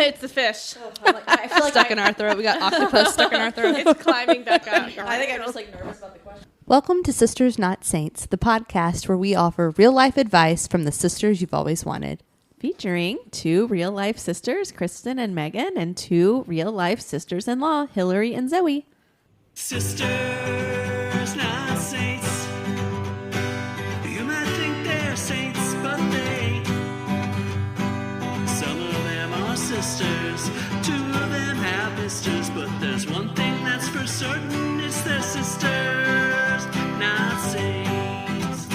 it's a fish. I feel like stuck in our throat. We got octopus stuck in our throat. It's climbing back up. I think I'm just nervous about the question. Welcome to Sisters Not Saints, the podcast where we offer real life advice from the sisters you've always wanted. Featuring two real life sisters, Kristen and Megan, and two real life sisters-in-law, Hillary and Zoe. Sisters, not saints. You might think they're saints, but they. Some of them are sisters, two of them have misters, but there's one thing that's for certain, it's their sisters, not saints.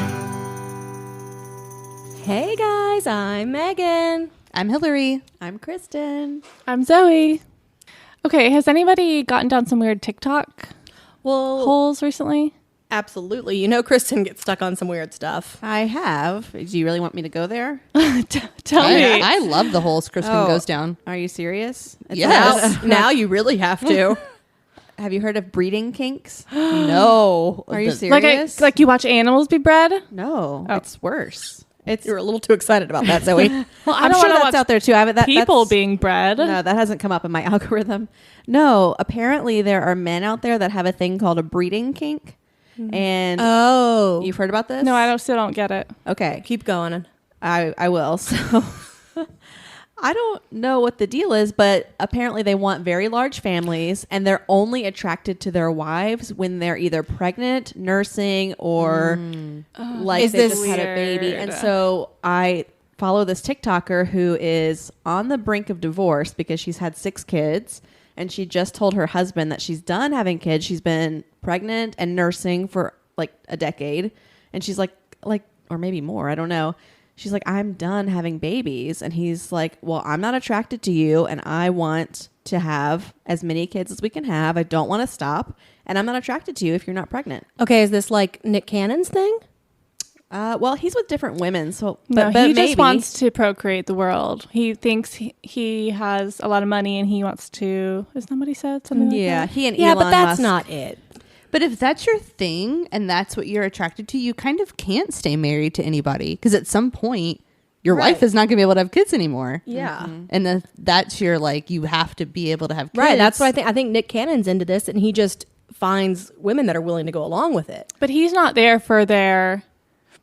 Hey guys, I'm Megan. I'm Hillary. I'm Kristen. I'm Zoe. Okay, has anybody gotten down some weird TikTok holes recently? Absolutely. You know Kristen gets stuck on some weird stuff. I have. Do you really want me to go there? Tell me. I love the holes Kristen goes down. Are you serious? Yes. Now you really have to. Have you heard of breeding kinks? No. Are you serious? Like you watch animals be bred? No, it's worse. You're a little too excited about that, Zoe. Well, I'm sure that's out there too. People being bred. No, that hasn't come up in my algorithm. No, apparently there are men out there that have a thing called a breeding kink. And you've heard about this? No, I still don't get it. Okay, Keep going. I will. So I don't know what the deal is, but apparently they want very large families, and they're only attracted to their wives when they're either pregnant, nursing, or like Is they this just had a baby. weird? And so I follow this TikToker who is on the brink of divorce because she's had 6 kids, and she just told her husband that she's done having kids. She's been pregnant and nursing for like a decade, and she's like, or maybe more, I don't know. She's like, I'm done having babies. And he's like, well, I'm not attracted to you, and I want to have as many kids as we can have. I don't want to stop, and I'm not attracted to you if you're not pregnant. Okay, is this like Nick Cannon's thing? Well, he's with different women, so No, but he maybe. just wants to procreate the world. He thinks he has a lot of money and he wants to. Isn't that what he said? Something Yeah, like that? he and Yeah, Elon but that's Musk. not it. But if that's your thing and that's what you're attracted to, you kind of can't stay married to anybody because at some point your wife is not going to be able to have kids anymore. Yeah. And that's your you have to be able to have kids. Right, that's what I think. I think Nick Cannon's into this, and he just finds women that are willing to go along with it. But he's not there for their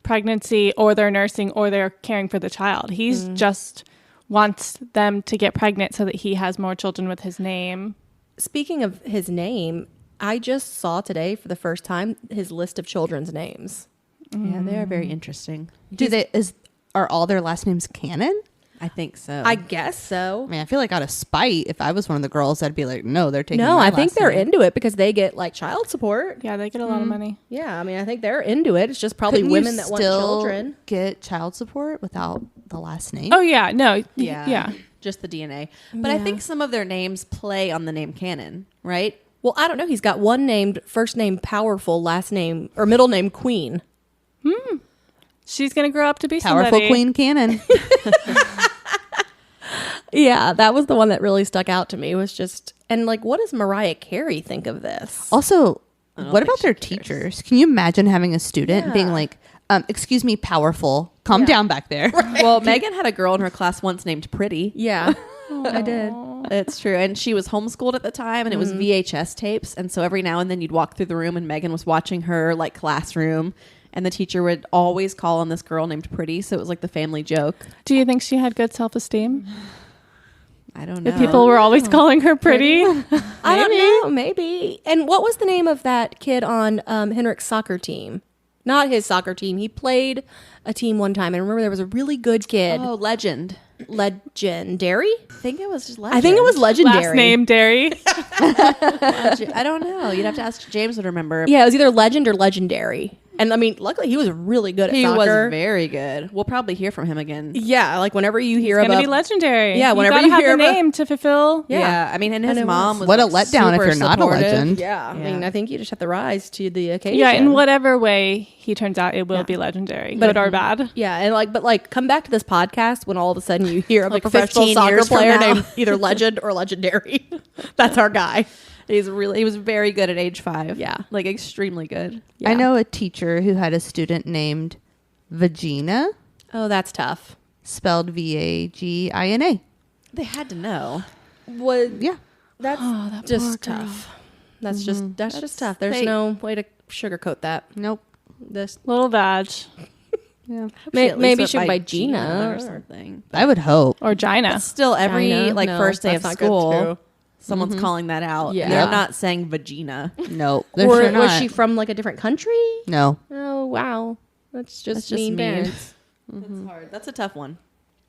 pregnancy or their nursing or their caring for the child. He's just wants them to get pregnant so that he has more children with his name. Speaking of his name, I just saw today for the first time his list of children's names. Yeah, they are very interesting. Are all their last names canon? I think so. I guess so. I mean, I feel like out of spite, if I was one of the girls, I'd be like, no, they're taking No, my I think last they're name. into it because they get like child support. Yeah, they get a lot of money. Yeah, I mean, I think they're into it. It's just probably Couldn't women you that want still children. get child support without the last name? Oh, yeah. No. yeah, just the DNA. But I think some of their names play on the name canon, right? Well, I don't know. He's got one named first name Powerful, last name or middle name Queen. She's going to grow up to be Powerful somebody. Queen Cannon. Yeah, that was the one that really stuck out to me. Was just and like, what does Mariah Carey think of this? Also, what about their teachers? Can you imagine having a student being like, excuse me, Powerful, calm down back there. Well, Megan had a girl in her class once named Pretty. Yeah, I did. It's true. And she was homeschooled at the time, and it was VHS tapes. And so every now and then you'd walk through the room and Megan was watching her classroom, and the teacher would always call on this girl named Pretty. So it was like the family joke. Do you think she had good self-esteem? I don't know. If people were always calling her pretty? I don't know, maybe. And what was the name of that kid on Henrik's soccer team? Not his soccer team. He played a team one time, and I remember there was a really good kid. Oh, Legend. Legendary? I think it was just Legend. I think it was legendary. Last name Dairy. I don't know. You'd have to ask James would remember. Yeah, it was either legend or legendary. And I mean, luckily he was really good at He soccer. was very good. We'll probably hear from him again. Yeah, like whenever you hear It's going about to be legendary. Yeah, whenever you you gotta hear have the about- name to fulfill. Yeah. I mean, and his And it mom was- was What a like, letdown if super you're not a supportive. legend. Yeah, I Yeah. mean, I think you just have to rise to the occasion. Yeah, in whatever way he turns out, it will be legendary, good or bad. Yeah, and but come back to this podcast when all of a sudden you hear of a professional 15 soccer years from player now. named either legend or legendary. That's our guy. He was very good at age 5. Yeah. Like extremely good. Yeah. I know a teacher who had a student named Vagina, Oh, that's tough. spelled Vagina. They had to know. Yeah. That's that just poor girl. tough. That's just tough. There's they- no way to sugarcoat that. Nope. This Little badge Yeah. maybe she went by Gina or something. I would hope. or Gina. But still, every Gina? like No, first day of that's not good, school, too. someone's calling that out. Yeah. And they're not saying vagina. No. They're Or sure not. was she from like a different country? No. Oh wow, that's just That's just mean mean. parents. That's hard. That's a tough one.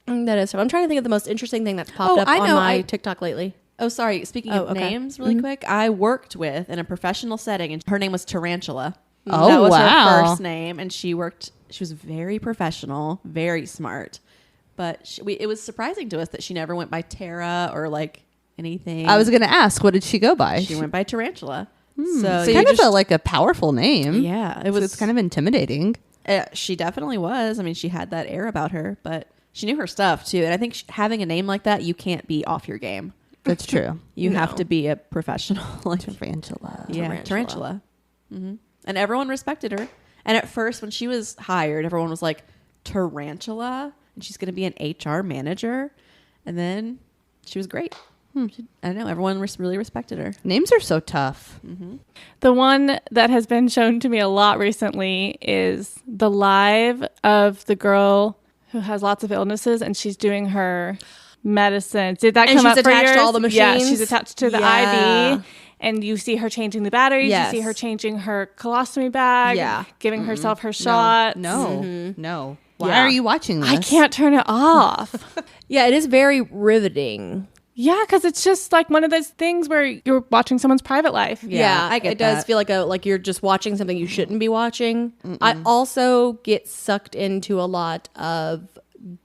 That is tough. I'm trying to think of the most interesting thing that's popped Oh, up I on know. my TikTok lately. Oh, sorry. Speaking Oh, of okay. names, really quick, I worked with in a professional setting, and her name was Tarantula. Oh, that was wow. her first name, and she was very professional, very smart. But it was surprising to us that she never went by Tara or like anything. I was going to ask, what did she go by? She went by Tarantula. So It's you kind just- of like a powerful name. yeah, it So was. it's kind of intimidating. She definitely was. I mean, she had that air about her, but she knew her stuff too. And I think having a name like that, you can't be off your game. That's true. You have to be a professional. Like, Tarantula. yeah, Tarantula. And everyone respected her. And at first, when she was hired, everyone was like, Tarantula? And she's going to be an HR manager? And then she was great. I don't know. Everyone really respected her. Names are so tough. The one that has been shown to me a lot recently is the live of the girl who has lots of illnesses and she's doing her medicine. Did that And come she's up for attached to yours? all the Yeah, machines? she's attached to the Yeah. IV. And you see her changing the batteries. Yes. You see her changing her colostomy bag. Yeah. Giving herself her shots. No. Why Yeah. are you watching this? I can't turn it off. Yeah, it is very riveting. Yeah, because it's just like one of those things where you're watching someone's private life. Yeah, I get it does that. feel like you're just watching something you shouldn't be watching. I also get sucked into a lot of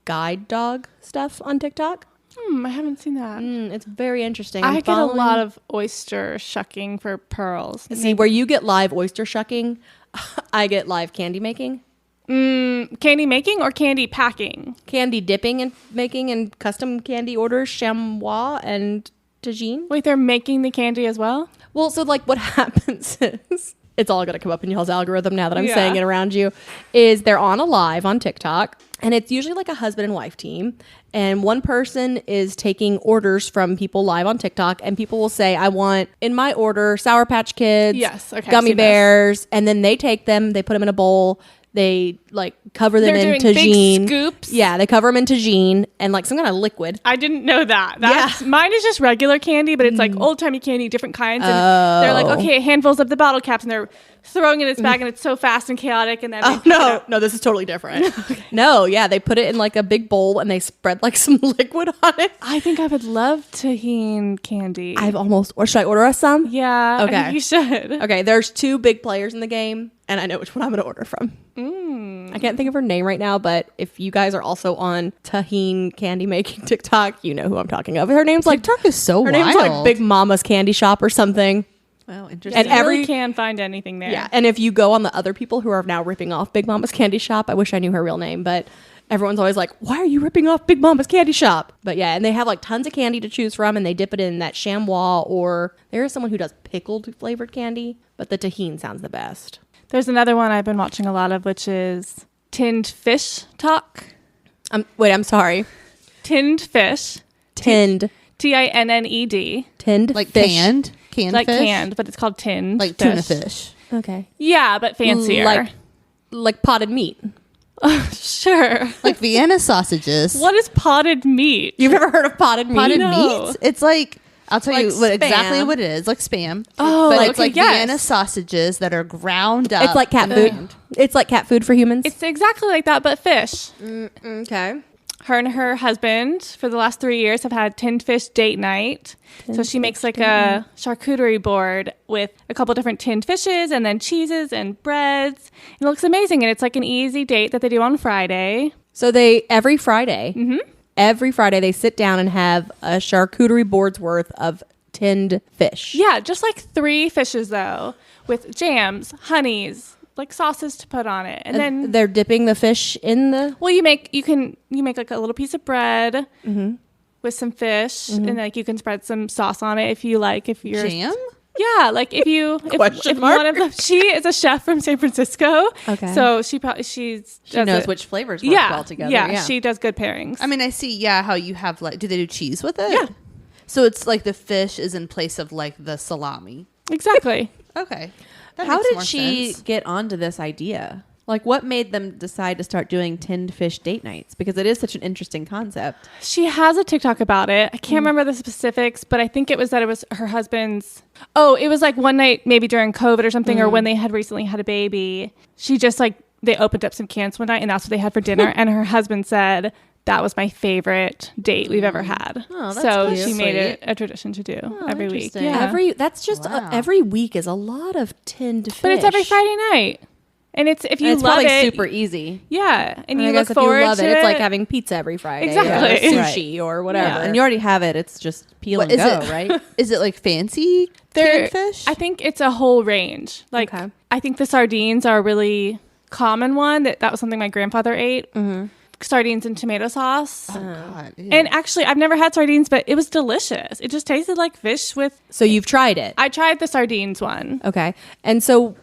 guide dog stuff on TikTok. I haven't seen that. It's very interesting. I I'm get a lot of oyster shucking for pearls. see where you get live oyster shucking. I get live candy making, Candy making or candy packing? candy dipping and making, and custom candy orders, chamois and tagine. Wait, they're making the candy as well? Well, so like what happens is it's all going to come up in y'all's algorithm now that I'm Yeah. saying it around you, is they're on a live on TikTok, and it's usually like a husband and wife team, and one person is taking orders from people live on TikTok, and people will say, I want in my order Sour Patch Kids, Yes, okay, I've gummy seen this. bears, and then they take them, they put them in a bowl, they like cover them They're in doing big tagine. scoops? Yeah, they cover them in tagine and like some kind of liquid. I didn't know that. Mine is just regular candy, but it's like old timey candy, different kinds. And they're like, okay, handfuls of the bottle caps, and they're throwing it in its bag, and it's so fast and chaotic. And then they pick it up. No, this is totally different. No, yeah, they put it in like a big bowl and they spread like some liquid on it. I think I would love tahine candy. Or should I order us some? yeah, I Okay. think you should. Okay, there's 2 big players in the game, and I know which one I'm going to order from. I can't think of her name right now, but if you guys are also on tahine candy making TikTok, you know who I'm talking of. Her name's like TikTok is so her wild. name's like Big Mama's Candy Shop or something. Wow, interesting. And You really every can find anything there. yeah, and if you go on the other people who are now ripping off Big Mama's Candy Shop, I wish I knew her real name, but everyone's always like, why are you ripping off Big Mama's Candy Shop? But yeah, and they have like tons of candy to choose from, and they dip it in that chamois, or there is someone who does pickled flavored candy, but the tahine sounds the best. There's another one I've been watching a lot of, which is tinned fish talk. I'm sorry. Tinned fish. Tinned Tinned. like fish. canned Like fish? canned, but it's called tinned. Like tuna fish. Okay. Yeah, but fancier. Like potted meat. Sure. Like Vienna sausages. What is potted meat? You've ever heard of potted meat? Potted No. meat? It's like, I'll tell Like you exactly Spam. what it is. Like Spam. Oh, but okay, it's like yes. Vienna sausages that are ground up. It's like cat food. It's like cat food for humans. It's exactly like that, but fish. Okay. Her and her husband, for the last 3 years, have had tinned fish date night. So she makes like a charcuterie board with a couple different tinned fishes and then cheeses and breads. It looks amazing. And it's like an easy date that they do on Friday. So every Friday they sit down and have a charcuterie board's worth of tinned fish. Yeah, just like 3 fishes, though, with jams, honeys, like sauces to put on it. And then They're dipping the fish in the... well, you make like a little piece of bread with some fish, and like you can spread some sauce on it if you like. If you're Jam? Yeah, like if one of them, she is a chef from San Francisco. Okay. So she knows which flavors work well together. Yeah, she does good pairings. I mean, I see, how you have, like, do they do cheese with it? Yeah. So it's like the fish is in place of, like, the salami. Exactly. Okay. That How makes did more she sense. get onto this idea? Like, what made them decide to start doing tinned fish date nights? Because it is such an interesting concept. She has a TikTok about it. I can't remember the specifics, but I think it was that it was her husband's. Oh, it was like one night, maybe during COVID or something, or when they had recently had a baby. She just like, they opened up some cans one night and that's what they had for dinner. And her husband said, that was my favorite date we've ever had. Oh, that's so cute. she made it a tradition to do every week. interesting. Yeah. Every week is a lot of tinned fish. But it's every Friday night. And it's if you And it's love probably it, super easy. yeah, and you I look guess if you forward love to it, it's like having pizza every Friday. Exactly. Or sushi or whatever. Yeah, and you already have it. It's just peel What and is go, it? right? Is it like fancy There- canned fish? I think it's a whole range. Like Okay. I think the sardines are a really common one. That was something my grandfather ate. Mm-hmm. Sardines and tomato sauce. God, ew. And actually, I've never had sardines, but it was delicious. It just tasted like fish with. So you've tried it. I tried the sardines one. Okay. And so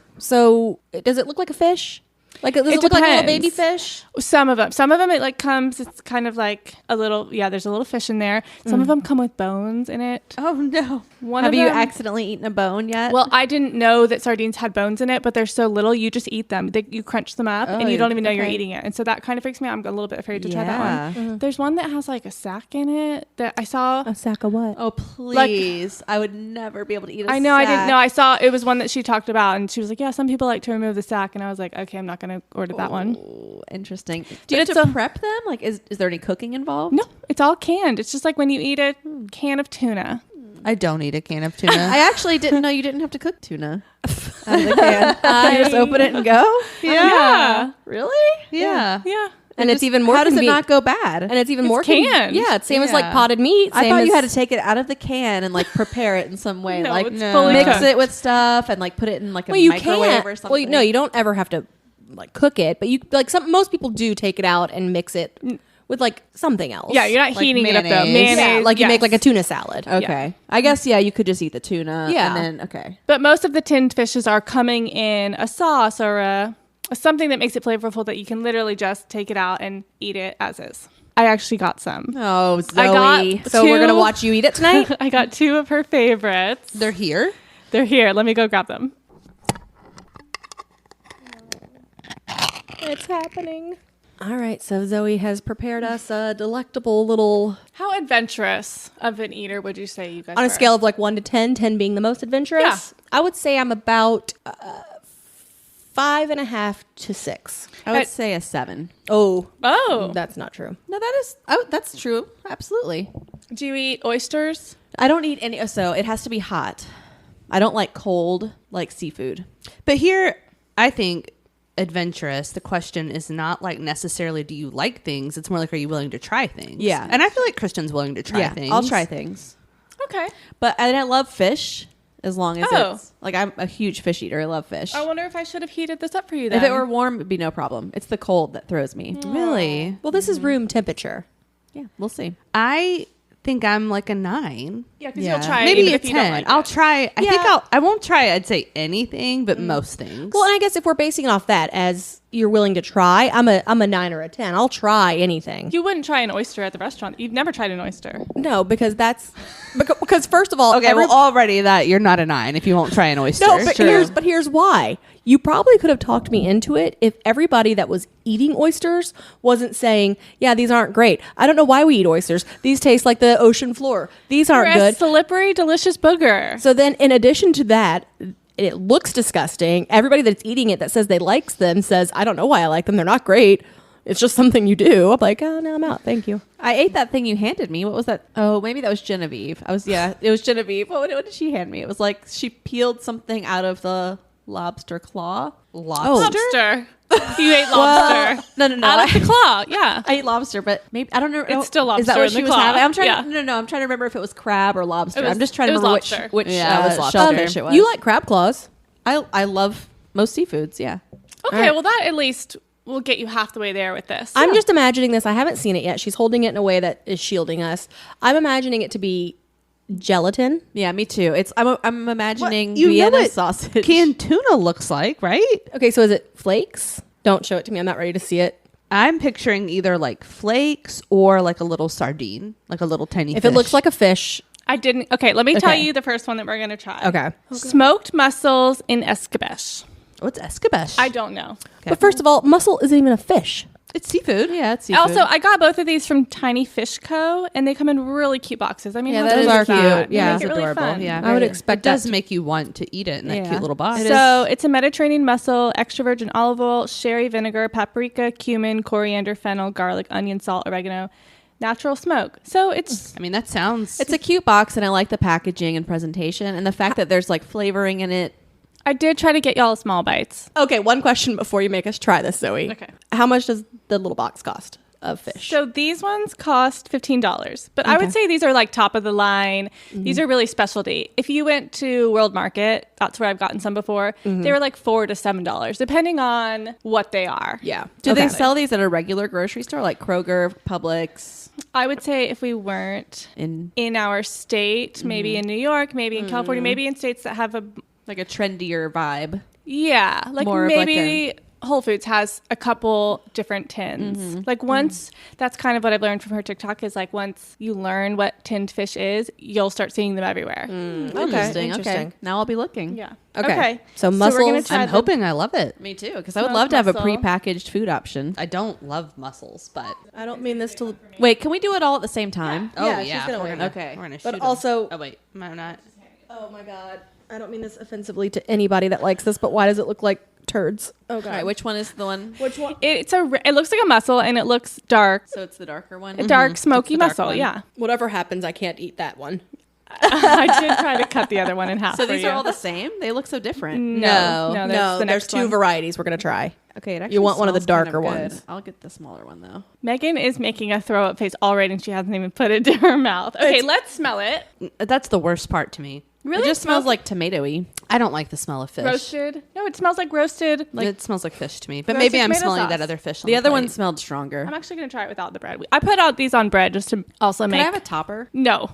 does it look like a fish? Like does it look like a little baby depends. fish? Some of them it like comes. It's kind of like a little. Yeah, there's a little fish in there. Some of them come with bones in it. Oh no. One Have of you them, accidentally eaten a bone yet? Well, I didn't know that sardines had bones in it, but they're so little, you just eat them. You crunch them up, and you don't even know you're eating it. And so that kind of freaks me out. I'm a little bit afraid to try that one. There's one that has like a sack in it that I saw. A sack of what? oh, please. I would never be able to eat a I know, I didn't sack. know. I saw it was one that she talked about, and she was like, yeah, some people like to remove the sack. And I was like, okay, I'm not going to order that one. Ooh, interesting. Do you have But to it's prep them? Like, is there any cooking involved? No, it's all canned. It's just like when you eat a can of tuna. I don't eat a can of tuna. I actually didn't know you didn't have to cook tuna out of the can. You just open it and go? Yeah. Really? yeah. Yeah. And it's even more How does it convenient. not go bad? And it's even It's more canned. Yeah, it's same as like Yeah. potted meat. I same thought you as- had to take it out of the can and like prepare it in some way, No, like it's fully mix cooked. it with stuff and like put it in like a Well, you microwave can't. or something. Well, no, you don't ever have to like cook it, but you like most people do take it out and mix it with like something else. Yeah, you're not Like heating it up though. mayonnaise. Yeah, Mayonnaise, like you yes. make like a tuna salad. Okay. I guess you could just eat the tuna. Yeah. And then okay. But most of the tinned fishes are coming in a sauce or a something that makes it flavorful that you can literally just take it out and eat it as is. I actually got some. Oh, Zoe. I got So we're gonna two- watch you eat it tonight. I got two of her favorites. They're here. They're here. Let me go grab them. It's happening. All right, so Zoe has prepared us a delectable little How adventurous of an eater would you say you guys on a are? scale of like 1 to 10, 10 being the most adventurous. Yeah. I would say I'm about 5.5 to 6. I would say a 7. Oh, Oh. that's not true. No, that's true. Absolutely. Do you eat oysters? I don't eat any. So it has to be hot. I don't like cold, like seafood. But here, I think adventurous. The question is not like necessarily do you like things. It's more like are you willing to try things? Yeah. And I feel like Kristen's willing to try things. I'll try things. Okay. But and I love fish as long as Oh. it's like I'm a huge fish eater. I love fish. I wonder if I should have heated this up for you then. If it were warm, it'd be no problem. It's the cold that throws me. Really. Well, this is room temperature. Yeah, we'll see. I think I'm like a 9. Yeah, because Yeah. you'll try it Maybe even a if you don't 10. like I'll it. try. I think Yeah. I won't try. I'd say anything, but most things. Well, and I guess if we're basing it off that as you're willing to try, I'm a 9 or a 10. I'll try anything. You wouldn't try an oyster at the restaurant. You've never tried an oyster. No, because that's because first of all, okay. Well, already that you're not a 9 if you won't try an oyster. no, but here's why. You probably could have talked me into it if everybody that was eating oysters wasn't saying, "Yeah, these aren't great. I don't know why we eat oysters. These taste like the ocean floor. These aren't You're a good." slippery, delicious booger. So then, in addition to that, it looks disgusting. Everybody that's eating it that says they likes them says, "I don't know why I like them. They're not great. It's just something you do." I'm like, "Oh, no, I'm out. Thank you." I ate that thing you handed me. What was that? Oh, maybe that was Genevieve. It was Genevieve. What did she hand me? It was like she peeled something out of the lobster claw. Lobster. You ate lobster. No. Out of the claw. Yeah. I ate lobster, but maybe I don't know. It's still Is that lobster what in she the was claw. having? I'm trying. Yeah. No. I'm trying to remember if it was crab or lobster. It was- I'm just trying to it was remember lobster. which Yeah, it was lobster. shellfish it was. You like crab claws? I love most seafoods. Yeah. Okay, well, that at least will get you half the way there with this. I'm just imagining this. I haven't seen it yet. She's holding it in a way that is shielding us. I'm imagining it to be gelatin. Yeah, me too. I'm imagining You know Vienna what sausage. Canned tuna looks like, right? Okay, so is it flakes? Don't show it to me. I'm not ready to see it. I'm picturing either like flakes or like a little sardine, like a little tiny If fish. it looks like a fish, I didn't. Okay, let me tell Okay. you the first one that we're going to try. okay. Smoked mussels in escabeche. What's escabeche? I don't know. But first of all, mussel isn't even a fish. It's seafood. Yeah, it's seafood. Also, I got both of these from Tiny Fish Co. and they come in really cute boxes. I mean, Yeah, how those cute are is that? cute. They Yeah, make it's it really adorable. fun. Yeah, I would very- expect It does that. make you want to eat it in that Yeah. cute little box. So it's a Mediterranean mussel, extra virgin olive oil, sherry vinegar, paprika, cumin, coriander, fennel, garlic, onion, salt, oregano, natural smoke. So it's I mean, that sounds. It's a cute box, and I like the packaging and presentation, and the fact that there's like flavoring in it. I did try to get y'all small bites. Okay, one question before you make us try this, Zoe. Okay. How much does the little box cost of fish? So these ones cost $15, but I would say these are like top of the line. These are really specialty. If you went to World Market, that's where I've gotten some before. They were like $4 to $7, depending on what they are. yeah. Do they Okay. sell these at a regular grocery store like Kroger, Publix? I would say if we weren't In in our state, maybe in New York, maybe in California, maybe in states that have a like a trendier vibe. yeah, like More of like maybe Whole Foods has a couple different tins. Like once that's kind of what I've learned from her TikTok is like once you learn what tinned fish is, you'll start seeing them everywhere. Interesting. Okay. Now I'll be looking. Yeah. Okay. So we're gonna mussels- try I'm hoping I love it. Me too, because I would Smoked love to have a mussel. prepackaged food option. I don't love mussels, but I don't mean this to. Wait, can we do it all at the same time? oh Yeah, yeah, she's gonna we're win. gonna, Okay. we're gonna But shoot 'em. also- oh wait, am I not? Oh my god. I don't mean this offensively to anybody that likes this, but why does it look like turds? Oh god. All right, which one is the one? Which one? It looks like a mussel and it looks dark, So it's the darker one. a dark smoky It's the dark mussel. one. Yeah. Whatever happens, I can't eat that one. I did try to cut the other one in half. So for these you. are all the same? They look so different. No, No, that's the there's next two one. varieties we're gonna try. Okay, it actually You want one of the smells kind darker good. ones. I'll get the smaller one though. Megan is making a throw up face already and she hasn't even put it to her mouth. Okay, let's smell it. That's the worst part to me. Really? It just smells like tomatoey. I don't like the smell of fish. roasted. No, it smells like roasted. Like it smells like fish to me, but roasted maybe I'm tomato smelling sauce. that other fish. On The other plate. one smelled stronger. I'm actually gonna try it without the bread. I put out these on bread just to also Can make. I have a topper? No.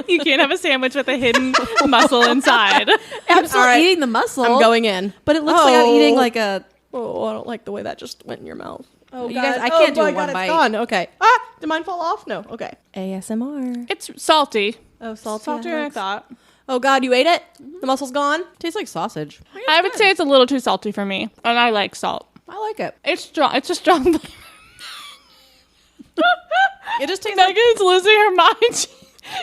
You can't have a sandwich with a hidden mussel inside. I'm still All right. eating the mussel. I'm going in. But it looks like I'm eating like a. Oh, I don't like the way that just went in your mouth. Oh, You guys, I can't do my one God, bite. It's gone. Okay. Ah, did mine fall off? No. Okay. ASMR. It's salty. Oh, Saltier than I thought. Oh God, you ate it? The muscle's gone? Tastes like sausage. I would say it's a little too salty for me, and I like salt. I like it. It's strong. It's a strong flavor. It just tastes like Megan's losing her mind.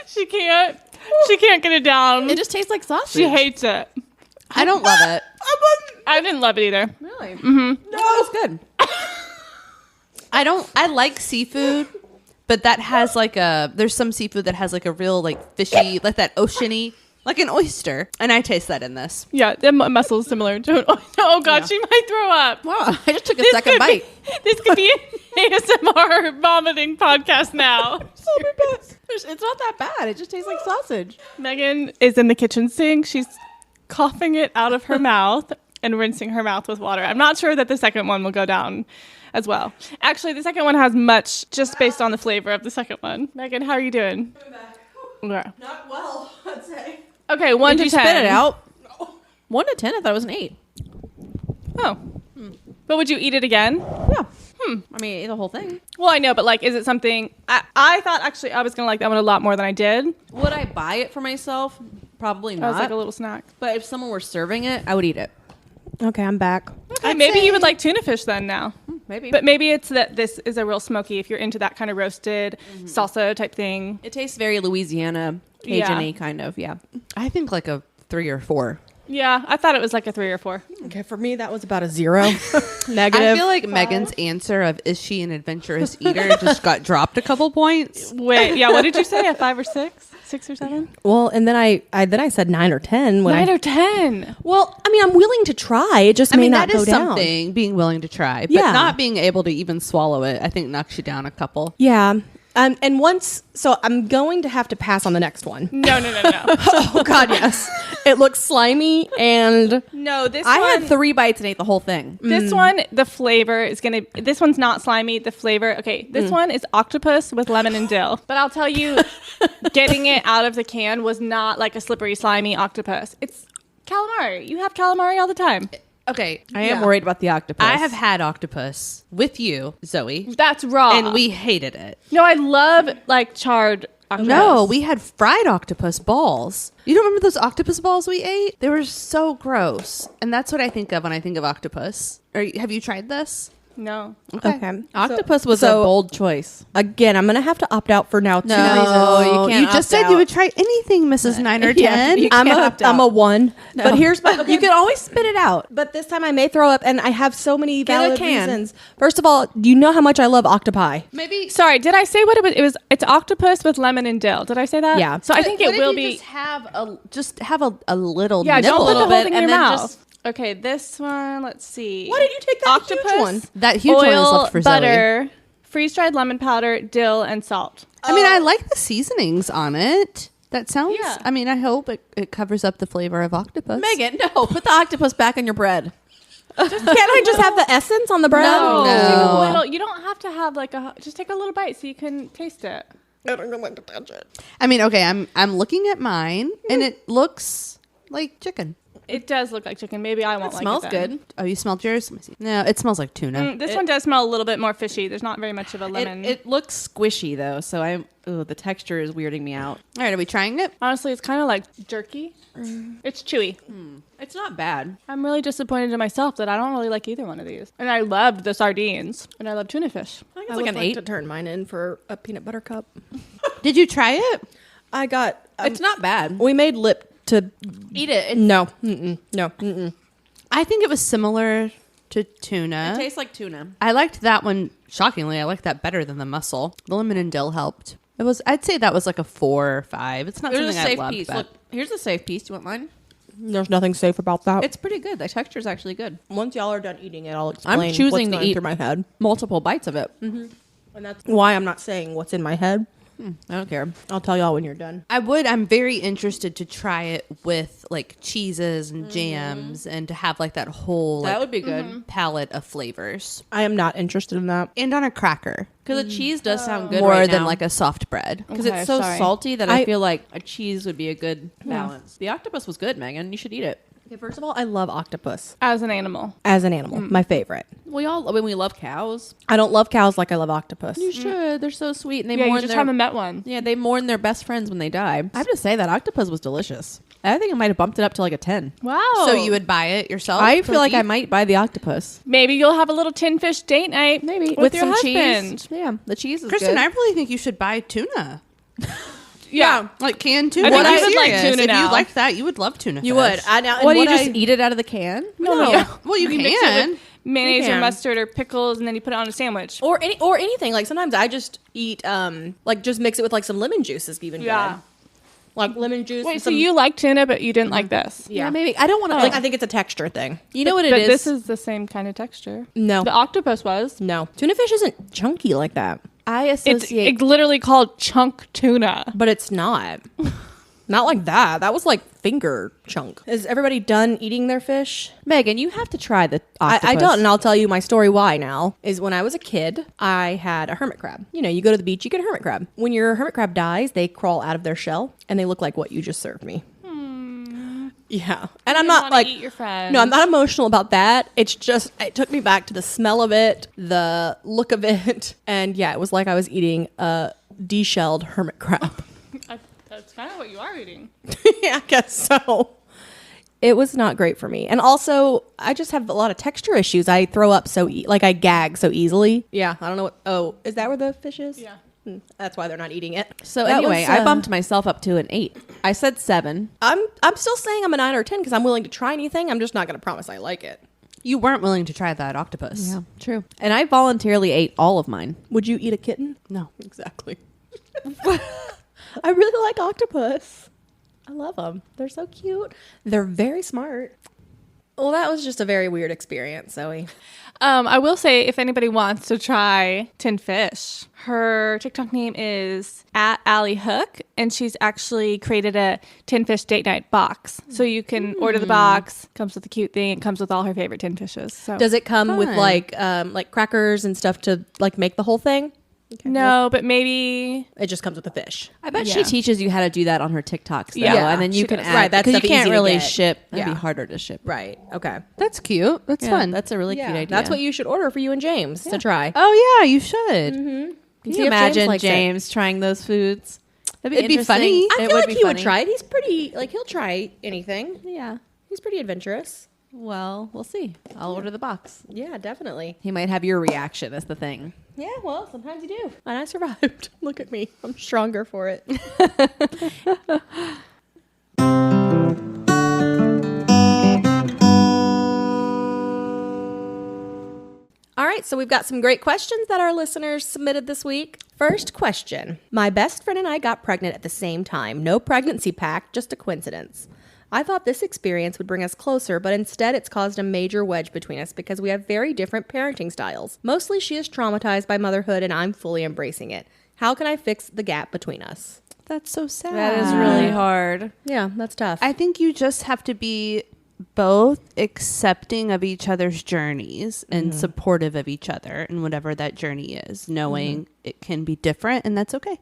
She can't. She can't get it down. it just tastes like sausage. She hates it. I don't love it. I didn't love it either. Really? Mm-hmm. No, it's good. I don't. I like seafood, but that has like a. There's some seafood that has like a real like fishy, like that oceany, like an oyster, and I taste that in this. Yeah, the mussel is similar to an Oh God, she might throw up. Wow, I just took a This second could bite. This could be an ASMR vomiting podcast now. It's not that bad. It just tastes like sausage. Megan is in the kitchen sink. She's coughing it out of her mouth and rinsing her mouth with water. I'm not sure that the second one will go down as well. Actually, the second one has much just based on the flavor of the second one. Megan, how are you doing? Okay. Not well, I'd say. Okay, 1 Did to you 10. spit it out? 1 to 10. I thought it was an 8. Oh. But would you eat it again? Yeah. I mean, I ate the whole thing. Well, I know, but like, is it something I thought actually I was gonna like that one a lot more than I did. Would I buy it for myself? Probably I not. was like a little snack. But if someone were serving it, I would eat it. Okay, I'm back. Okay, maybe you would like tuna fish then now. Maybe. But maybe it's that this is a real smoky if you're into that kind of roasted salsa type thing. it tastes very Louisiana, Cajun-y kind of. Yeah. I think like a 3 or 4. Yeah, I thought it was like a 3 or 4. Okay, for me, that was about a 0. Negative. I feel like Megan's answer of "Is she an adventurous eater?" just got dropped a couple points. Wait, yeah, what did you say? A 5 or 6? 6 or 7? Well, and then I said 9 or 10. When 9 or 10. Well, I mean, I'm willing to try. It just I may mean, not that go is down. something being willing to try, but Yeah. not being able to even swallow it. I think knocks you down a couple. Yeah. And once, so I'm going to have to pass on the next one. No. Oh God, yes. It looks slimy and No, this I one. had 3 bites and ate the whole thing. This one, the flavor is gonna. This one's not slimy. The flavor, okay. This one is octopus with lemon and dill. But I'll tell you, getting it out of the can was not like a slippery, slimy octopus. It's calamari. You have calamari all the time. Okay. I am worried about the octopus. I have had octopus with you, Zoe, That's raw. and we hated it. No, I love like charred octopus. No, we had fried octopus balls. You don't remember those octopus balls we ate? They were so gross. And that's what I think of when I think of octopus. Have you tried this? No. okay. Octopus was so- a bold choice. Again, I'm going to have to opt out for now. 2 No, reasons. you can't You just opt said out. you would try anything, Mrs. 9 or 10. Yeah, you I'm can't opt out. I'm a 1. But here's my. You can always spit it out. But this time I may throw up, and I have so many Get a valid can. reasons. First of all, do you know how much I love octopi? Maybe. Sorry, did I say what it was? It's octopus with lemon and dill. Did I say that? Yeah. So I think What it if will you be. Just have a little Yeah, nibble. don't put the little whole bit, thing in and your then mouth. just- Okay, this one. Let's see. Why did you take that octopus? huge one? That huge one is Oil, left for Zoe. butter, freeze-dried lemon powder, dill, and salt. I mean, I like the seasonings on it. That sounds. Yeah. I mean, I hope it covers up the flavor of octopus. Megan, no, put the octopus back on your bread. Can't I just have the essence on the bread? No, No. Just take a little. You don't have to have like a. Just take a little bite so you can taste it. I don't want to touch it. I mean, okay, I'm looking at mine, and it looks like chicken. It does look like chicken. Maybe I won't like Smells it. then. good. Oh, you smelled yours? Let me see. No, it smells like tuna. This one does smell a little bit more fishy. There's not very much of a lemon. It looks squishy though, so the texture is weirding me out. All right, are we trying it? Honestly, it's kind of like jerky. It's chewy. It's not bad. I'm really disappointed in myself that I don't really like either one of these. And I loved the sardines. And I love tuna fish. I it's would like an like 8. to turn mine in for a peanut butter cup. Did you try it? I got. It's not bad. We made lip to. Eat it. No. Mm-mm. No. Mm-mm. I think it was similar to tuna. It tastes like tuna. I liked that one. Shockingly, I liked that better than the mussel. The lemon and dill helped. It was. I'd say that was like a 4 or 5. It's not There's a something I safe loved. piece. but- Look, here's a safe piece. Do you want mine? There's nothing safe about that. It's pretty good. The texture is actually good. Once y'all are done eating it, I'll explain. I'm choosing what's to going eat through my head, multiple bites of it. and that's why I'm not saying what's in my head. I don't care. I'll tell y'all when you're done. I'm very interested to try it with like cheeses and jams and to have like that whole That like, would be good palette of flavors. I am not interested in that. And on a cracker. because the cheese does sound good More right than now. like a soft bread. Because Okay, it's so sorry. salty that I I- feel like a cheese would be a good balance. The octopus was good, Megan. You should eat it. Okay, first of all, I love octopus As an animal. as an animal. My favorite. We love cows. I don't love cows like I love octopus. You should. They're so sweet, and they Yeah, you mourn just their haven't met one. they mourn their best friends when they die. I have to say that octopus was delicious. I think I might have bumped it up to like a 10. Wow. So you would buy it yourself? I to feel like I eat? might buy the octopus. Maybe you'll have a little tin fish date night. Maybe with your some husband. cheese. Yeah, the cheese is Kristen, good. I really think you should buy tuna. Yeah. Like canned tuna. I think I'm I would like serious. tuna If now. you liked that, you would love tuna You fish. would. I now. what do you what just eat it out of the can? No. Well, you mix it can. with mayonnaise You or can. mustard or pickles, and then you put it on a sandwich. or anything. Like sometimes I just eat like just mix it with like some lemon juice is even Yeah. good. Like lemon juice. Wait, and so some, you like tuna, but you didn't like this? Yeah. maybe. I don't want to like like. I think it's a texture thing. You know what it but is? this is the same kind of texture. No. The octopus was. No. Tuna fish isn't chunky like that. I It's associate. literally called chunk tuna. But it's not. Not like that. That was like finger chunk. Is everybody done eating their fish? Megan, you have to try the octopus. I don't, and I'll tell you my story why now. Is when I was a kid, I had a hermit crab. You know, you go to the beach, you get a hermit crab. When your hermit crab dies, they crawl out of their shell, and they look like what you just served me. Yeah. And I'm You not wanna like... eat your friend. No, I'm not emotional about that. It's just, it took me back to the smell of it, the look of it, and yeah, it was like I was eating a deshelled hermit crab. That's kind of what you are eating. Yeah, I guess so. It was not great for me. And also, I just have a lot of texture issues. I throw up like I gag so easily. Yeah, I don't know what. Oh, is that where the fish is? Yeah. That's why they're not eating it. So That anyway, was, I bumped myself up to an 8. I said 7. I'm still saying I'm a 9 or 10 because I'm willing to try anything. I'm just not going to promise I like it. You weren't willing to try that octopus. Yeah, true. And I voluntarily ate all of mine. Would you eat a kitten? No. Exactly. I really like octopus. I love them. They're so cute. They're very smart. Well, that was just a very weird experience, Zoe. I will say, if anybody wants to try tinned fish, her TikTok name is at Ali Cooke, and she's actually created a tinned fish date night box. So you can order the box. Comes with a cute thing. It comes with all her favorite tinned fishes. So Does it come with Fun. like crackers and stuff to like make the whole thing? Okay. no, but maybe It just comes with the fish. I bet Yeah. she teaches you how to do that on her TikToks, though. Yeah, And then you she can does. add, Right, that's because you stuff can't easy to really get. ship. That'd Yeah. be harder to ship. Right. Okay. That's cute. That's Yeah, fun. That's a really cute idea. That's what you should order for you and James to try. Oh yeah, you should. Can See you if imagine likes it. James trying those foods? That'd It'd be interesting. funny. I It feel like be he would funny. try it. He's pretty like he'll try anything. Yeah. He's pretty adventurous. Well, we'll see. I'll order the box. Yeah, definitely. He might have your reaction. That's the thing. Yeah, well, sometimes you do. And I survived. Look at me. I'm stronger for it. All right, so we've got some great questions that our listeners submitted this week. First question. My best friend and I got pregnant at the same time. No pregnancy pack, just a coincidence. I thought this experience would bring us closer, but instead it's caused a major wedge between us because we have very different parenting styles. Mostly she is traumatized by motherhood and I'm fully embracing it. How can I fix the gap between us? That's so sad. that is really hard. Yeah, that's tough. I think you just have to be both accepting of each other's journeys and supportive of each other and whatever that journey is, knowing it can be different and that's okay.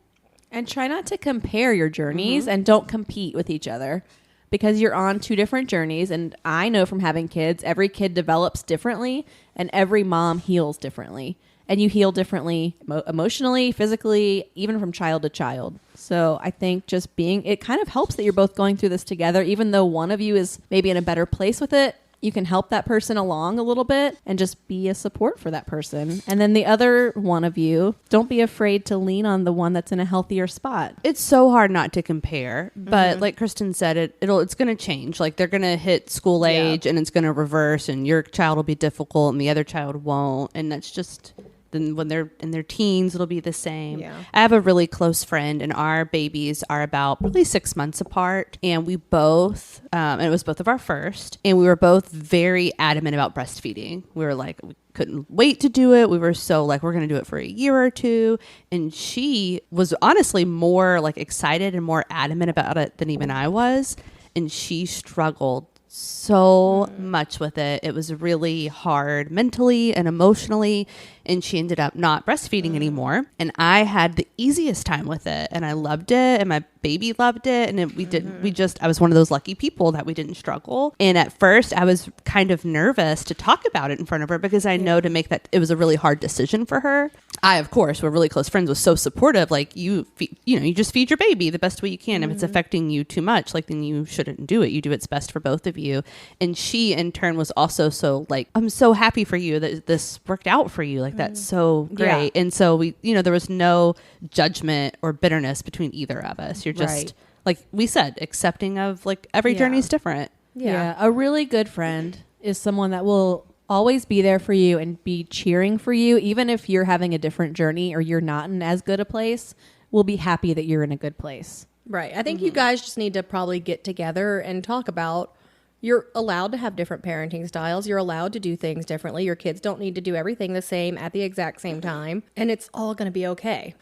And try not to compare your journeys and don't compete with each other because you're on two different journeys. And I know from having kids, every kid develops differently and every mom heals differently. And you heal differently emotionally, physically, even from child to child. So I think just it kind of helps that you're both going through this together, even though one of you is maybe in a better place with it. You can help that person along a little bit and just be a support for that person. And then the other one of you, don't be afraid to lean on the one that's in a healthier spot. It's so hard not to compare, but like Kristen said, it's going to change. Like they're going to hit school age and it's going to reverse and your child will be difficult and the other child won't. And that's just... Then when they're in their teens, it'll be the same. Yeah. I have a really close friend and our babies are about probably 6 months apart. And we both, and it was both of our first, and we were both very adamant about breastfeeding. We were like, we couldn't wait to do it. We were so like, we're going to do it for a year or two. And she was honestly more like excited and more adamant about it than even I was. And she struggled so much with it. It was really hard mentally and emotionally, and she ended up not breastfeeding anymore. And I had the easiest time with it, and I loved it, and my baby loved it, and I was one of those lucky people that we didn't struggle. And at first I was kind of nervous to talk about it in front of her because I know to make that, it was a really hard decision for her. I, of course, we're really close friends, was so supportive. Like you just feed your baby the best way you can. If it's affecting you too much, like then you shouldn't do it. You do what's best for both of you. And she in turn was also so like, I'm so happy for you that this worked out for you. Like that's so great. And so we, there was no judgment or bitterness between either of us. You're just like we said, accepting of like every journey's different. Yeah. A really good friend is someone that will always be there for you and be cheering for you, even if you're having a different journey or you're not in as good a place. We'll be happy that you're in a good place. Right. I think you guys just need to probably get together and talk about you're allowed to have different parenting styles. You're allowed to do things differently. Your kids don't need to do everything the same at the exact same time. And it's all going to be okay.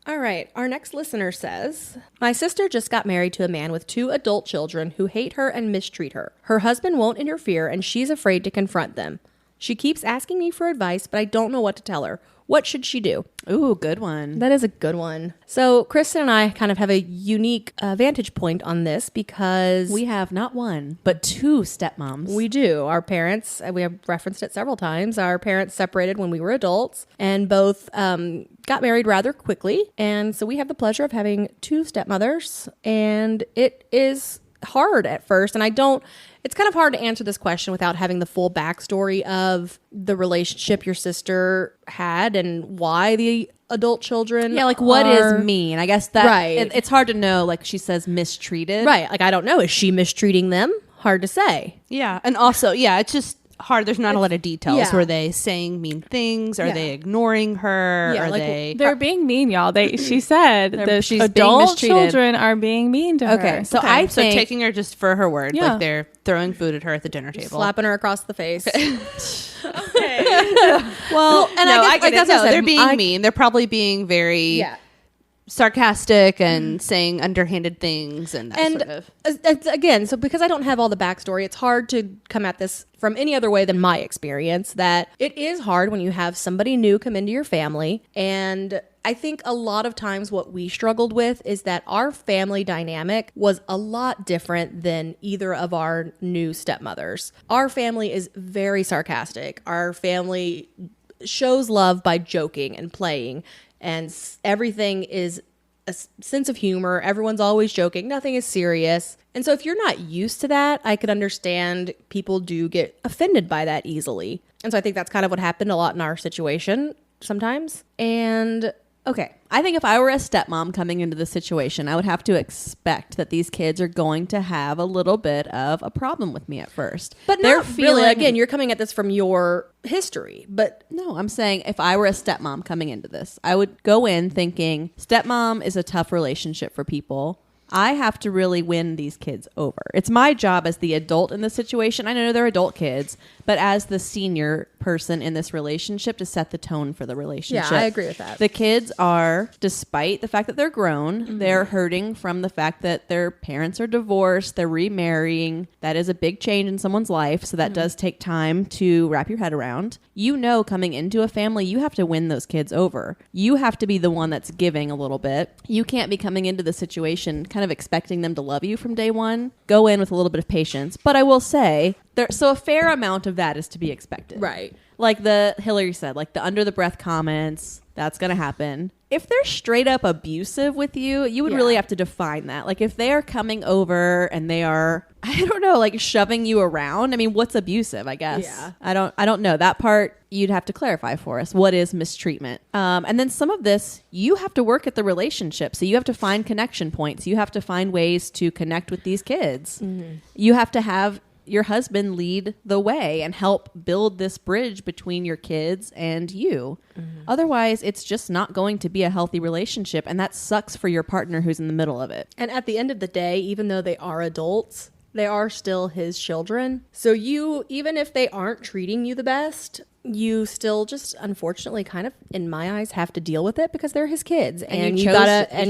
All right. Our next listener says, my sister just got married to a man with 2 adult children who hate her and mistreat her. Her husband won't interfere and she's afraid to confront them. She keeps asking me for advice, but I don't know what to tell her. What should she do? Ooh, good one. That is a good one. So Kristen and I kind of have a unique vantage point on this because We have not one, but 2 stepmoms. we do. Our parents, we have referenced it several times, our parents separated when we were adults and both got married rather quickly. And so we have the pleasure of having 2 stepmothers, and it is hard at first. And it's kind of hard to answer this question without having the full backstory of the relationship your sister had and why the adult children. Yeah, like what is mean? I guess that Right. it's hard to know. Like she says, mistreated. Right. Like, I don't know. Is she mistreating them? Hard to say. Yeah. And also, it's just hard. There's not a lot of details. yeah. Were they saying mean things? Are Yeah. they ignoring her? Yeah, Are like, they... They're being mean, y'all. She said the she's being adult mistreated. children are being mean to her. Okay, so I So think taking her just for her word, Yeah. like they're throwing food at her at the dinner table. Slapping her across the face. Well, and no, I guess, I get that's it. what I No, said. they're being mean. They're probably being very sarcastic and saying underhanded things and that And sort of. again, so because I don't have all the backstory, it's hard to come at this from any other way than my experience, that it is hard when you have somebody new come into your family. And I think a lot of times what we struggled with is that our family dynamic was a lot different than either of our new stepmothers. Our family is very sarcastic. Our family shows love by joking and playing, and everything is a sense of humor. Everyone's always joking. Nothing is serious. And so if you're not used to that, I could understand people do get offended by that easily. And so I think that's kind of what happened a lot in our situation sometimes. And Okay. I think if I were a stepmom coming into the situation, I would have to expect that these kids are going to have a little bit of a problem with me at first. But they're not really. Again, you're coming at this from your history. But no, I'm saying if I were a stepmom coming into this, I would go in thinking stepmom is a tough relationship for people. I have to really win these kids over. It's my job as the adult in this situation. I know they're adult kids, but as the senior person in this relationship to set the tone for the relationship. Yeah, I agree with that. The kids are, despite the fact that they're grown, they're hurting from the fact that their parents are divorced, they're remarrying. That is a big change in someone's life, so that does take time to wrap your head around. You know, coming into a family, you have to win those kids over. You have to be the one that's giving a little bit. You can't be coming into the situation kind of expecting them to love you from day one. Go in with a little bit of patience. But I will say, so a fair amount of that is to be expected. right. Like Hillary said, like the under the breath comments, that's going to happen. If they're straight up abusive with you, you would really have to define that. Like if they are coming over and they are, I don't know, like shoving you around. I mean, what's abusive, I guess. Yeah. I don't know. That part you'd have to clarify for us. What is mistreatment? And then some of this, you have to work at the relationship. So you have to find connection points. You have to find ways to connect with these kids. You have to have your husband lead the way and help build this bridge between your kids and you. Otherwise, it's just not going to be a healthy relationship. And that sucks for your partner who's in the middle of it. And at the end of the day, even though they are adults, they are still his children. So you, even if they aren't treating you the best, you still just unfortunately kind of, in my eyes, have to deal with it because they're his kids. And you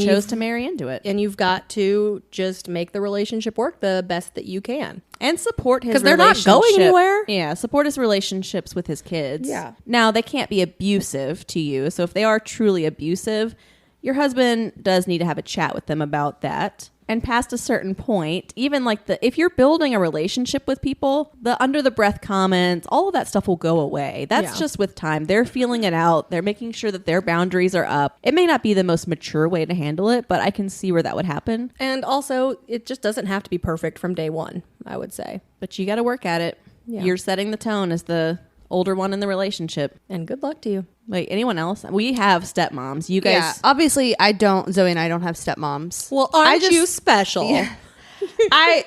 chose to marry into it. And you've got to just make the relationship work the best that you can. And support his 'Cause they're not going relationship- anywhere. Yeah, support his relationships with his kids. Yeah. Now, they can't be abusive to you. So if they are truly abusive, your husband does need to have a chat with them about that. And past a certain point, even like if you're building a relationship with people, the under the breath comments, all of that stuff will go away. That's just with time. They're feeling it out. They're making sure that their boundaries are up. It may not be the most mature way to handle it, but I can see where that would happen. And also, it just doesn't have to be perfect from day one, I would say. But you got to work at it. Yeah. You're setting the tone as the older one in the relationship. And good luck to you. Wait, anyone else? We have stepmoms. You guys. Yeah, obviously Zoe and I don't have stepmoms. Well, aren't you special? Yeah. I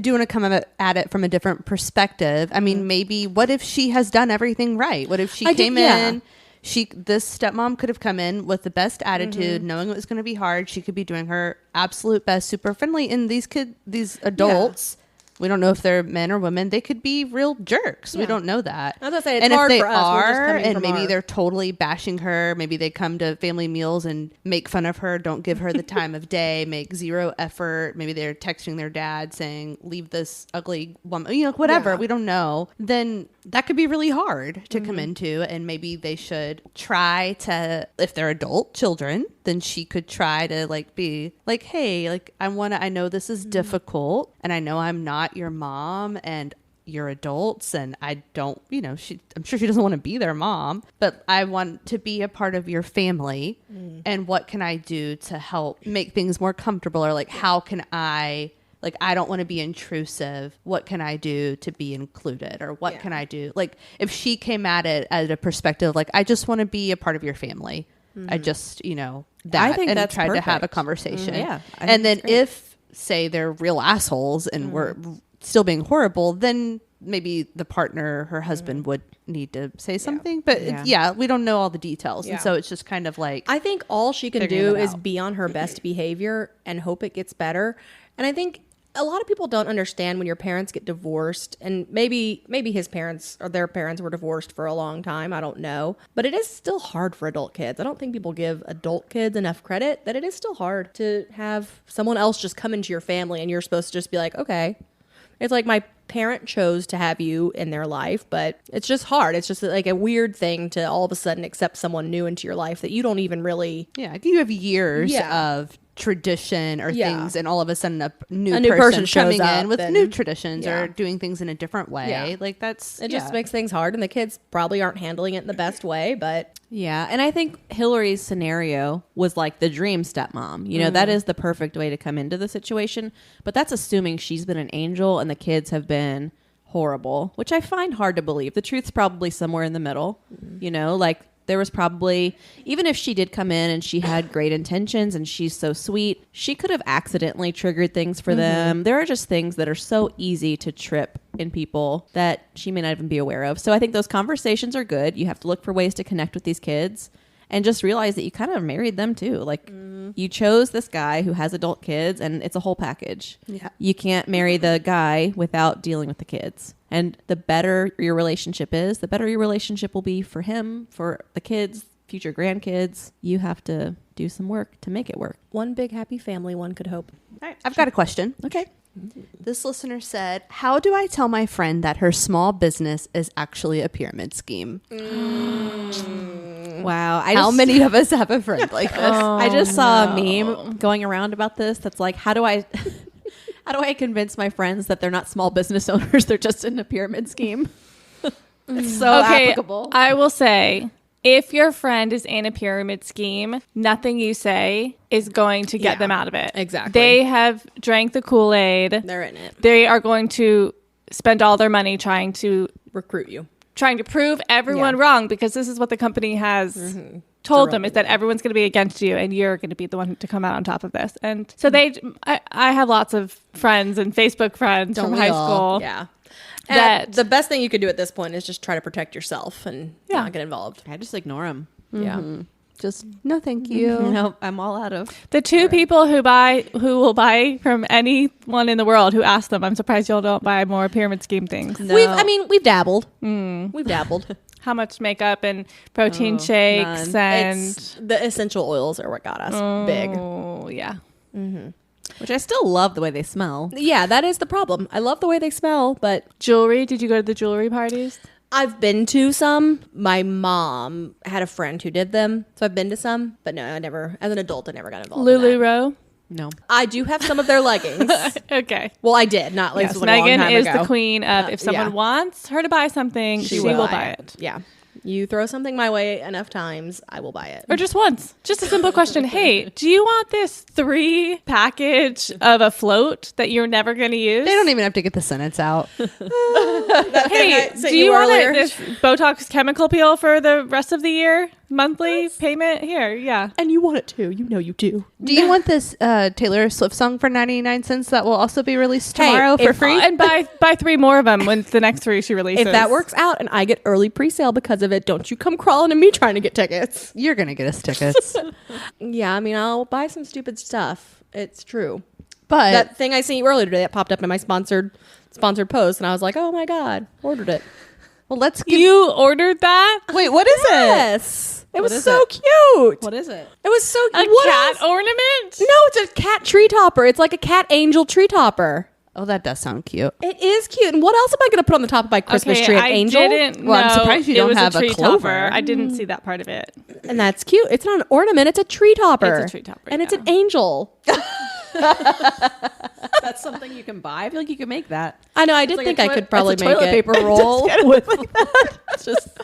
do want to come at it from a different perspective. I mean, maybe what if she has done everything right? What if she came in? This stepmom could have come in with the best attitude, knowing it was going to be hard. She could be doing her absolute best, super friendly. And these adults, we don't know if they're men or women. They could be real jerks. We don't know that. I was gonna say, it's and hard if they for us. We're just are, coming and from maybe our- they're totally bashing her. Maybe they come to family meals and make fun of her. Don't give her the time of day. Make zero effort. Maybe they're texting their dad saying, "Leave this ugly woman." Whatever. Yeah. We don't know. Then that could be really hard to come into, and maybe they should try to, if they're adult children, then she could try to be like, hey, like I know this is difficult, and I know I'm not your mom, and you're adults, and I don't, I'm sure she doesn't want to be their mom, but I want to be a part of your family. And what can I do to help make things more comfortable? Or how can I don't want to be intrusive. What can I do to be included? Or what can I do? If she came at it at a perspective, I just want to be a part of your family. I just, that. I think and that's tried to have a perfect. conversation. Yeah. I think And then that's great. if, say, they're real assholes and we're still being horrible, then maybe the partner, her husband, would need to say something. But we don't know all the details. Yeah. And so it's just kind of I think all she can figuring do it is out. be on her best behavior and hope it gets better. And I think a lot of people don't understand when your parents get divorced, and maybe his parents or their parents were divorced for a long time. I don't know. But it is still hard for adult kids. I don't think people give adult kids enough credit that it is still hard to have someone else just come into your family and you're supposed to just be like, okay. It's like my parent chose to have you in their life, but it's just hard. It's just like a weird thing to all of a sudden accept someone new into your life that you don't even really... Yeah, you have years of tradition or things, and all of a sudden a new person shows coming up in with and, new traditions or doing things in a different way. Yeah. Like that's... It just makes things hard, and the kids probably aren't handling it in the best way, but... Yeah, and I think Hillary's scenario was like the dream stepmom. You know, that is the perfect way to come into the situation, but that's assuming she's been an angel and the kids have been horrible, which I find hard to believe. The truth's probably somewhere in the middle. You know, like there was probably, even if she did come in and she had great intentions and she's so sweet, she could have accidentally triggered things for them. There are just things that are so easy to trip in people that she may not even be aware of. So I think those conversations are good. You have to look for ways to connect with these kids and just realize that you kind of married them too. Like you chose this guy who has adult kids and it's a whole package. Yeah. You can't marry the guy without dealing with the kids. And the better your relationship is, the better your relationship will be for him, for the kids, future grandkids. You have to do some work to make it work. One big happy family, one could hope. All right, I've got a question. Okay. This listener said, how do I tell my friend that her small business is actually a pyramid scheme? Wow. How many of us have a friend like this? I just saw a meme going around about this that's like, how do I convince my friends that they're not small business owners, they're just in a pyramid scheme? It's so applicable. I will say, if your friend is in a pyramid scheme, nothing you say is going to get them out of it. Exactly. They have drank the Kool-Aid. They're in it. They are going to spend all their money trying to Recruit you. prove everyone wrong, because this is what the company has told them, is that everyone's going to be against you and you're going to be the one to come out on top of this. And so I have lots of friends and Facebook friends from high school. Yeah. That And the best thing you could do at this point is just try to protect yourself and not get involved. I just ignore them. Yeah. Just, no, thank you. Nope, I'm all out of. the two people who will buy from anyone in the world who ask them, I'm surprised y'all don't buy more pyramid scheme things. No. We've dabbled. We've dabbled. How much makeup and protein shakes none. and It's the essential oils are what got us big. oh yeah. Which I still love the way they smell. Yeah, that is the problem. I love the way they smell, but Jewelry. Did you go to the jewelry parties? I've been to some. My mom had a friend who did them, so I've been to some. But no, I never, as an adult, I never got involved in that. LuLaRoe. No. I do have some of their leggings. Okay. Well, I did. Not like Yes, this was like a long Megan time is ago. the queen of if someone wants her to buy something, she will buy it. Yeah. You throw something my way enough times, I will buy it. Or just once. Just a simple question. Hey, do you want this 3 package of a float that you're never going to use? They don't even have to get the sentence out. Hey, do you want this Botox chemical peel for the rest of the year? Monthly payment? Here, yeah. And you want it too. You know you do. Do you want this Taylor Swift song for 99 cents that will also be released tomorrow for free? And buy 3 more of them when the next 3 she releases. If that works out and I get early pre-sale because of it, don't you come crawling to me trying to get tickets. You're going to get us tickets. Yeah, I mean, I'll buy some stupid stuff. It's true. But That thing I seen you earlier today that popped up in my sponsored post, and I was like, oh my God, ordered it. well, let's give You ordered that? Wait, what is it? Yes. It was is so it? cute. What is it? It was so A cute. cat ornament? No, it's a cat tree topper. It's like a cat angel tree topper. Oh, that does sound cute. It is cute. And what else am I going to put on the top of my Christmas tree? An I angel? didn't Well, I'm know surprised you it don't was have a tree clover. topper. I didn't see that part of it. And that's cute. It's not an ornament. It's a tree topper. It's a tree topper, And it's yeah. an angel. That's something you can buy. I feel like you can make that. I know. I did think I could probably it's a make toilet it. paper roll with it's just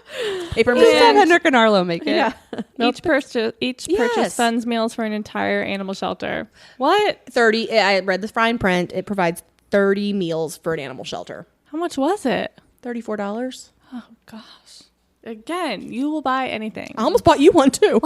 paper Just have mache. Hendrik and Arlo make it. Yeah. Each purchase Yes. funds meals for an entire animal shelter. What? 30. I read the fine print. It provides 30 meals for an animal shelter. How much was it? $34. Oh gosh. Again, you will buy anything. I almost bought you one too.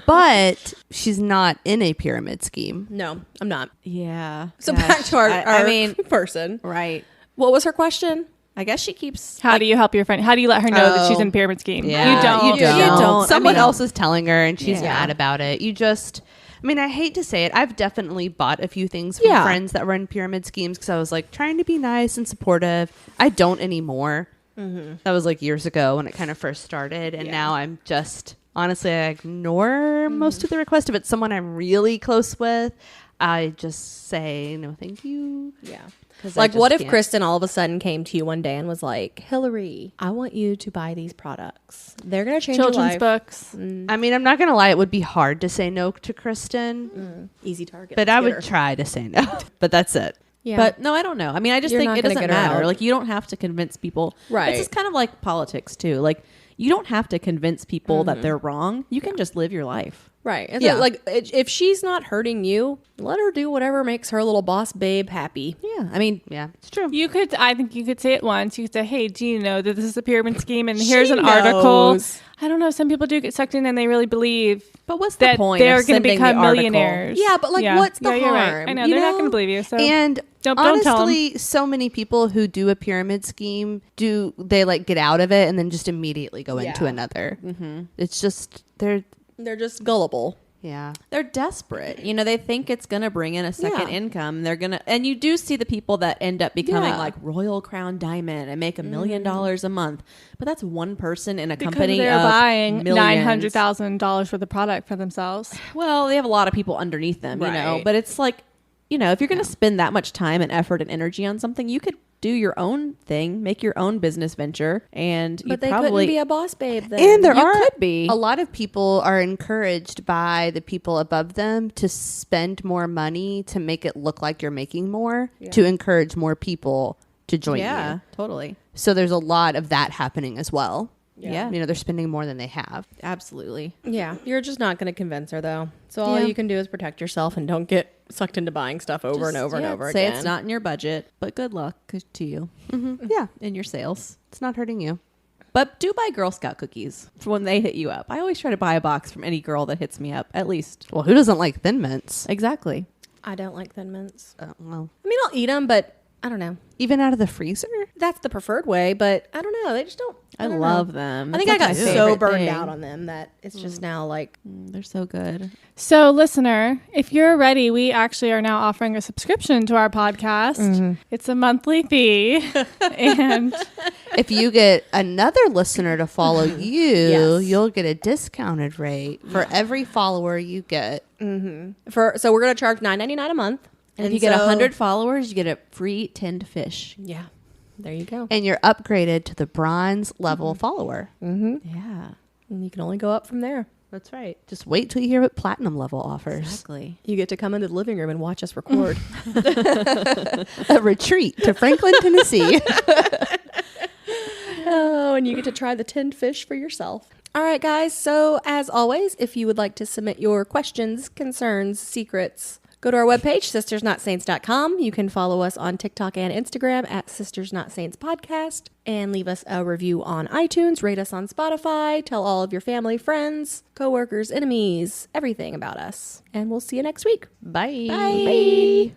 But she's not in a pyramid scheme. No, I'm not. Yeah. So Gosh. back to our I mean, person. right. What was her question? I guess she keeps. How do you help your friend? How do you let her know that she's in pyramid scheme? Yeah, You don't. You don't. Someone I mean, else is telling her and she's Yeah. mad about it. You just, I mean, I hate to say it. I've definitely bought a few things from Yeah. friends that run pyramid schemes because I was like trying to be nice and supportive. I don't anymore. That was like years ago when it kind of first started. And now I'm just, honestly, I ignore most of the requests. If it's someone I'm really close with, I just say, no, thank you. Yeah. 'Cause Like, I what just if can't. Kristen all of a sudden came to you one day and was like, Hillary, I want you to buy these products. They're going to change your Children's life. books. I mean, I'm not going to lie. It would be hard to say no to Kristen, Easy target. but Let's I get would her. try to say no. But that's it. Yeah. But no, I don't know. I mean, I just You're think not it gonna doesn't get her matter. out. Like, you don't have to convince people. Right. It's just kind of like politics too. Like, you don't have to convince people that they're wrong. You can just live your life. Right. And Yeah. so, like, if she's not hurting you, let her do whatever makes her little boss babe happy. Yeah. I mean, Yeah, it's true. I think you could say it once. You could say, hey, do you know that this is a pyramid scheme? And here's an knows. article. I don't know. Some people do get sucked in and they really believe but what's the that point? they're going to become millionaires. Yeah, but, like, what's the you're right. harm? I know. You They're not know? going to believe you. So And don't tell 'em. honestly, so many people who do a pyramid scheme they like get out of it and then just immediately go into Yeah. another. It's just they're just gullible. yeah. They're desperate. You know, they think it's going to bring in a second Yeah. income. They're going to, and you do see the people that end up becoming Yeah. like Royal Crown Diamond and make $1 million a month. But that's one person in a because company they're of buying millions. $900,000 for the product for themselves. Well, they have a lot of people underneath them, you know, Right. but it's like, you know, if you're going to spend that much time and effort and energy on something, you could do your own thing, make your own business venture, and But you they probably couldn't be a boss babe then. And there You are could be. a lot of people are encouraged by the people above them to spend more money to make it look like you're making more to encourage more people to join you. totally. So there's a lot of that happening as well. Yeah, You know, they're spending more than they have. absolutely. Yeah, you're just not going to convince her, though. So all Yeah. you can do is protect yourself and don't get sucked into buying stuff over and over and over say again. it's not in your budget, but good luck to you Yeah, in your sales. it's not hurting you. But do buy Girl Scout cookies for when they hit you up. I always try to buy a box from any girl that hits me up, at least. Well, who doesn't like Thin Mints? Exactly. I don't like Thin Mints. Well, I mean, I'll eat them, but I don't know. even out of the freezer? That's the preferred way, but I don't know. They just don't. I don't love know. them. I think It's I like got my so favorite burned thing. out on them that it's just now like They're so good. So, listener, if you're ready, we actually are now offering a subscription to our podcast. It's a monthly fee. And If you get another listener to follow you, Yes. you'll get a discounted rate for every follower you get. so we're gonna charge $9.99 a month, And if you get so- 100 followers, you get a free tinned fish. Yeah, there you go. And you're upgraded to the bronze level follower. Yeah, And you can only go up from there. That's right. Just wait till you hear what platinum level offers. exactly. You get to come into the living room and watch us record. A retreat to Franklin, Tennessee. Oh, and you get to try the tinned fish for yourself. All right, guys. So, as always, if you would like to submit your questions, concerns, secrets, go to our webpage, sistersnotsaints.com. You can follow us on TikTok and Instagram at Sisters Not Saints Podcast and leave us a review on iTunes, rate us on Spotify, tell all of your family, friends, coworkers, enemies, everything about us. And we'll see you next week. Bye. Bye.